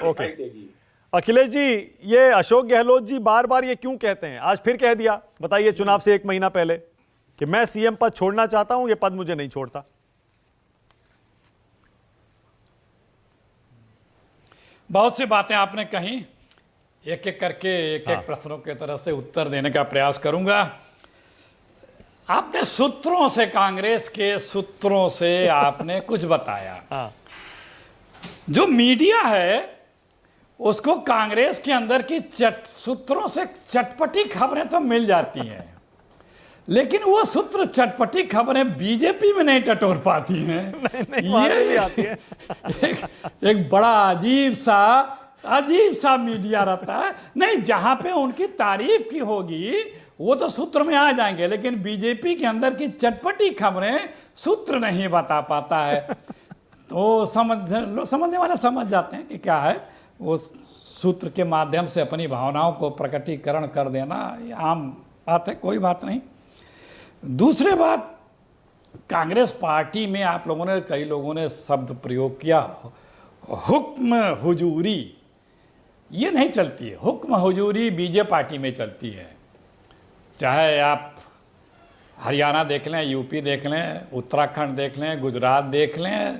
दिखाई देगी। अखिलेश जी, ये अशोक गहलोत जी बार बार ये क्यों कहते हैं? आज फिर कह दिया, बताइए, चुनाव से 1 महीना पहले कि मैं सीएम पद छोड़ना चाहता हूं, ये पद मुझे नहीं छोड़ता। बहुत सी बातें आपने कही, एक एक करके एक एक प्रश्नों के तरह से उत्तर देने का प्रयास करूंगा। आपने सूत्रों से, कांग्रेस के सूत्रों से आपने कुछ बताया। जो मीडिया है उसको कांग्रेस के अंदर की सूत्रों से चटपटी खबरें तो मिल जाती हैं, लेकिन वो सूत्र चटपटी खबरें बीजेपी में नहीं टटोर पाती हैं। नहीं आती है। एक बड़ा अजीब सा मीडिया रहता है। नहीं, जहां पे उनकी तारीफ की होगी वो तो सूत्र में आ जाएंगे, लेकिन बीजेपी के अंदर की चटपटी खबरें सूत्र नहीं बता पाता है। तो समझने वाले समझ जाते हैं कि क्या है, वो सूत्र के माध्यम से अपनी भावनाओं को प्रकटीकरण कर देना आम बात है, कोई बात नहीं। दूसरी बात, कांग्रेस पार्टी में आप लोगों ने, कई लोगों ने शब्द प्रयोग किया, हुक्म हुजूरी। ये नहीं चलती है। हुक्म हुजूरी बीजेपी पार्टी में चलती है। चाहे आप हरियाणा देख लें, यूपी देख लें, उत्तराखंड देख लें, गुजरात देख लें,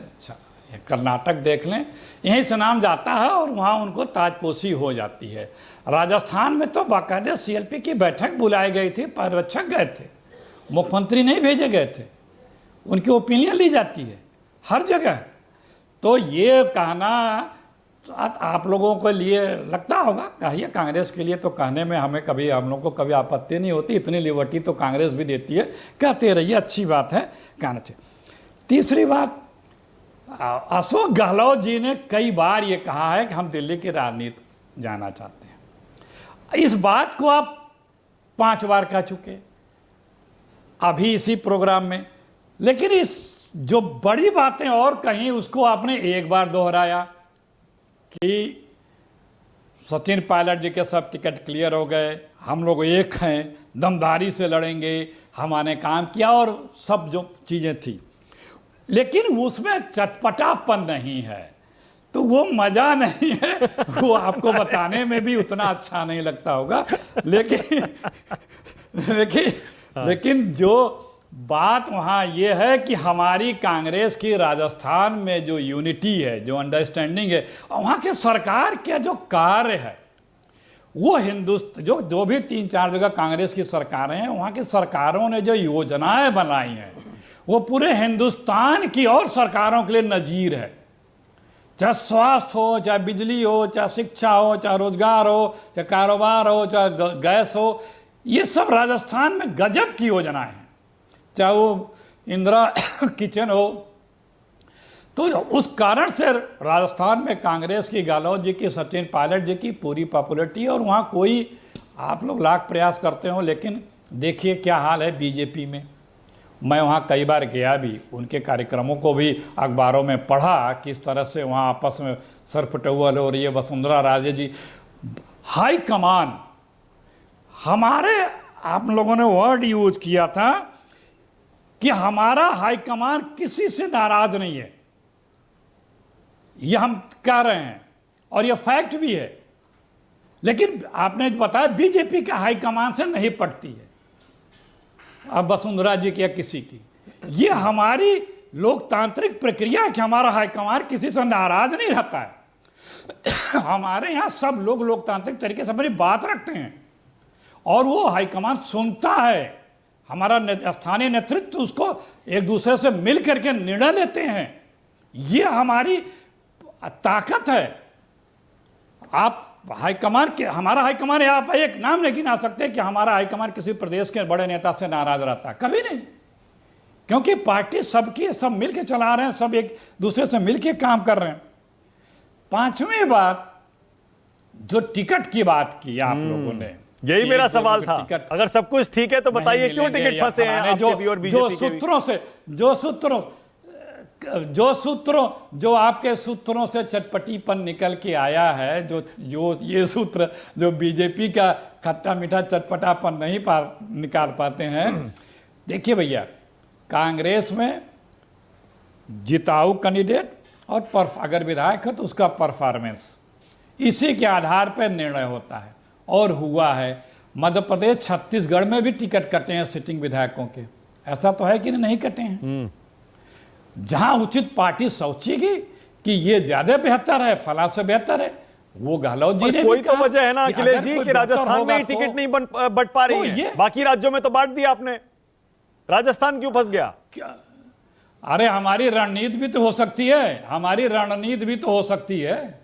कर्नाटक देख लें, यहीं से नाम जाता है और वहाँ उनको ताजपोशी हो जाती है। राजस्थान में तो बाकायदे सीएलपी की बैठक बुलाई गई थी, पर्यवेक्षक गए थे, मुख्यमंत्री नहीं भेजे गए थे, उनकी ओपिनियन ली जाती है हर जगह। तो ये कहना आप लोगों के लिए लगता होगा, कहिए, कांग्रेस के लिए तो कहने में हम लोग को कभी आपत्ति नहीं होती, इतनी लिबर्टी तो कांग्रेस भी देती है, कहते रहिए, अच्छी बात है, कहना चाहिए। तीसरी बात, अशोक गहलोत जी ने कई बार ये कहा है कि हम दिल्ली की राजनीति जाना चाहते हैं। इस बात को आप 5 बार कह चुके अभी इसी प्रोग्राम में, लेकिन इस जो बड़ी बातें और कहीं उसको आपने एक बार दोहराया कि सचिन पायलट जी के सब टिकट क्लियर हो गए, हम लोग एक हैं, दमदारी से लड़ेंगे, हमने काम किया और सब जो चीज़ें थी, लेकिन उसमें चटपटापन नहीं है, तो वो मज़ा नहीं है। वो आपको बताने में भी उतना अच्छा नहीं लगता होगा, लेकिन जो बात वहाँ ये है कि हमारी कांग्रेस की राजस्थान में जो यूनिटी है, जो अंडरस्टैंडिंग है, वहाँ के सरकार के जो कार्य है, वो जो भी 3-4 जगह कांग्रेस की सरकारें हैं, वहाँ की सरकारों ने जो योजनाएं बनाई हैं वो पूरे हिंदुस्तान की और सरकारों के लिए नजीर है। चाहे स्वास्थ्य हो, चाहे बिजली हो, चाहे शिक्षा हो, चाहे रोजगार हो, चाहे कारोबार हो, चाहे गैस हो, ये सब राजस्थान में गजब की योजनाएं हैं। चाहे वो इंदिरा किचन हो, तो उस कारण से राजस्थान में कांग्रेस की, गहलोत जी की, सचिन पायलट जी की पूरी पॉपुलरिटी है। और वहाँ कोई, आप लोग लाख प्रयास करते हो, लेकिन देखिए क्या हाल है बीजेपी में। मैं वहाँ कई बार गया भी, उनके कार्यक्रमों को भी अखबारों में पढ़ा, किस तरह से वहाँ आपस में सरपटौल हो रही है। वसुंधरा राजे जी, हाई कमान, हमारे, आप लोगों ने वर्ड यूज किया था कि हमारा हाईकमान किसी से नाराज नहीं है, ये हम कह रहे हैं और ये फैक्ट भी है, लेकिन आपने बताया बीजेपी का हाईकमान से नहीं पटती है, अब वसुंधरा जी की या किसी की। ये हमारी लोकतांत्रिक प्रक्रिया है कि हमारा हाईकमान किसी से नाराज नहीं रहता है। हमारे यहाँ सब लोग लोकतांत्रिक तरीके से अपनी बात रखते हैं और वो हाईकमान सुनता है। हमारा स्थानीय नेतृत्व उसको एक दूसरे से मिल करके निर्णय लेते हैं, ये हमारी ताकत है। आप हाईकमान के, हमारा हाईकमान है, आप एक नाम नहीं गिना सकते कि हमारा हाईकमान किसी प्रदेश के बड़े नेता से नाराज रहता है, कभी नहीं, क्योंकि पार्टी सबकी, सब मिल के चला रहे हैं, सब एक दूसरे से मिल के काम कर रहे हैं। 5वीं बात, जो टिकट की बात की आप लोगों ने, यही मेरा सवाल था, अगर सब कुछ ठीक है तो बताइए क्यों टिकट फंसे हैं आपके भी और बीजेपी के भी? जो आपके सूत्रों से चटपटीपन निकल के आया है, जो ये सूत्र जो बीजेपी का खट्टा मीठा चटपटापन नहीं निकाल पाते हैं। देखिए भैया, कांग्रेस में जिताऊ कैंडिडेट और अगर विधायक है तो उसका परफॉर्मेंस, इसी के आधार पर निर्णय होता है। और हुआ है मध्य प्रदेश छत्तीसगढ़ में भी टिकट कटे हैं सिटिंग विधायकों के, ऐसा तो है कि नहीं कटे हैं। जहां उचित पार्टी सोचेगी कि ये ज्यादा बेहतर है, फला से बेहतर है, वो गहलोत जी ने कोई भी तो कहा वजह है ना कि अखिलेश अगर जी कोई कि राजस्थान बेहतर में ही होगा टिकट तो- नहीं बट पा रही तो है, ये- बाकी राज्यों में तो बांट दिया आपने, राजस्थान क्यों फंस गया? अरे हमारी रणनीति भी तो हो सकती है, हमारी रणनीति भी तो हो सकती है।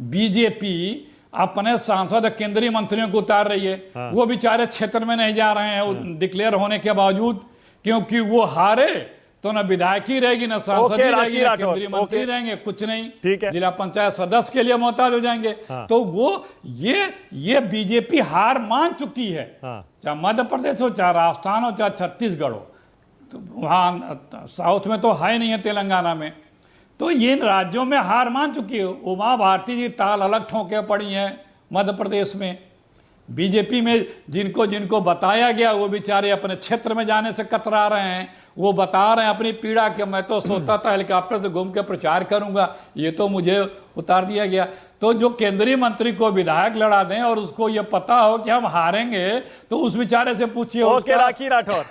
बीजेपी अपने सांसद केंद्रीय मंत्रियों को उतार रही है। हाँ। वो बेचारे क्षेत्र में नहीं जा रहे हैं डिक्लेयर होने के बावजूद, क्योंकि वो हारे तो ना विधायकी रहेगी, ना सांसद ओके, रहेगी, राखी ना राठौर, केंद्रीय मंत्री ओके। रहेंगे, कुछ नहीं। ठीक है। जिला पंचायत सदस्य के लिए मोहताज हो जाएंगे। हाँ। तो वो ये बीजेपी हार मान चुकी है। हाँ। चाहे मध्य प्रदेश हो, चाहे राजस्थान हो, चाहे छत्तीसगढ़ हो, तो वहाँ साउथ में तो है नहीं है, तेलंगाना में। तो ये इन राज्यों में हार मान चुकी है। उमा भारती जी ताल अलग ठोके पड़ी हैं मध्य प्रदेश में। बीजेपी में जिनको जिनको बताया गया वो बेचारे अपने क्षेत्र में जाने से कतरा रहे हैं। वो बता रहे हैं अपनी पीड़ा कि मैं तो सोचता था हेलीकॉप्टर से घूम के प्रचार करूंगा, ये तो मुझे उतार दिया गया। तो जो केंद्रीय मंत्री को विधायक लड़ा दें और उसको ये पता हो कि हम हारेंगे, तो उस बेचारे से पूछिए ओके, उसका राखी राठौर।